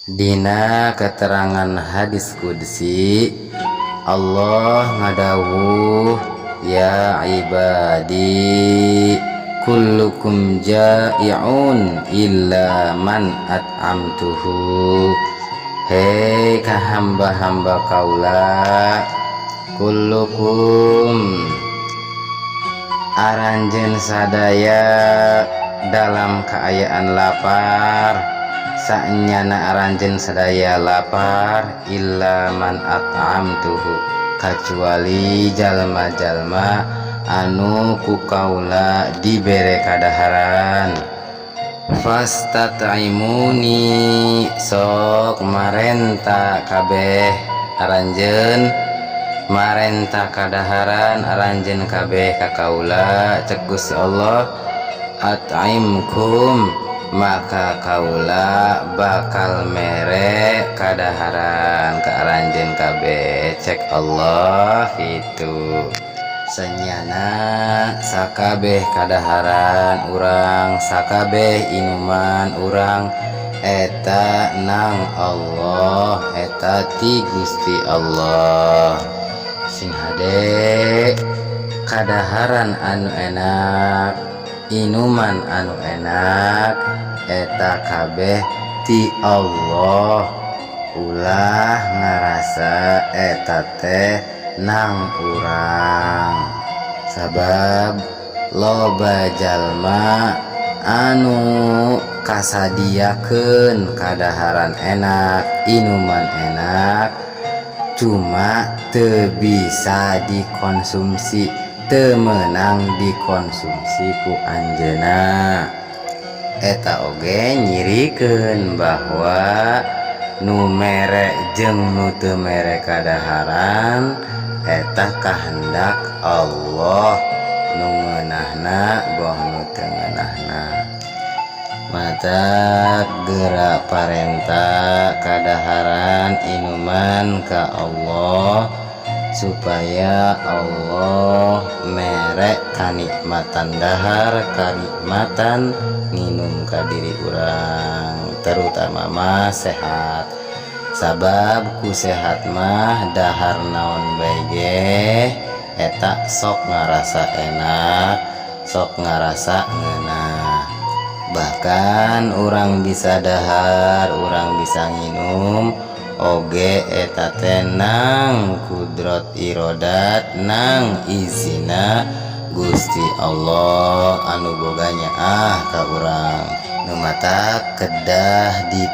Dina keterangan hadis qudsi Allah ngadawuh, ya ibadi kullukum ja'i'un illa man at'amtuhu. Hei hamba-hamba kaula, kullukum aranjeun sadaya dalam keayaan lapar, saenyana aranjeun sadaya lapar, illa man at'amtuhu, kacuali jalma-jalma anu ku kaula dibere kadaharan. Fastat'imuni, sok marenta kabeh aranjeun marenta kadaharan aranjeun kabeh ka kaula, cek Gusti Allah, at'imkum, maka kaula bakal mere kadaharan ka aranjeun kabeh, cek Allah itu. Senyana sakabeh kadaharan urang, sakabeh inuman urang eta nang Allah, eta ti Gusti Allah. Sing hade kadaharan anu enak, inuman anu enak, eta kabeh ti Allah. Ulah ngarasa eta teh nang urang, sabab loba jalma anu kasadiakeun kadaharan enak, inuman enak, cuma teu bisa dikonsumsi, teu meunang dikonsumsi ku anjeunna. Eta oge nyirikeun bahwa nu mere jeung nu teu mere kadaharan eta kahendak Allah, nu ngeunahna boh nu teu ngeunahna. Mata geura parenta kadaharan inuman ka Allah, supaya Allah mere kanikmatan dahar, kanikmatan nginum ka diri urang, terutama mah sehat. Sabab ku sehat mah dahar naon bae ge eta sok ngarasa enak, sok ngarasa ngeunah. Bahkan orang bisa dahar, orang bisa nginum oge eta teh nang kudrot irodat, nang izina Gusti Allah anu boganya ka urang, nu mata kedah di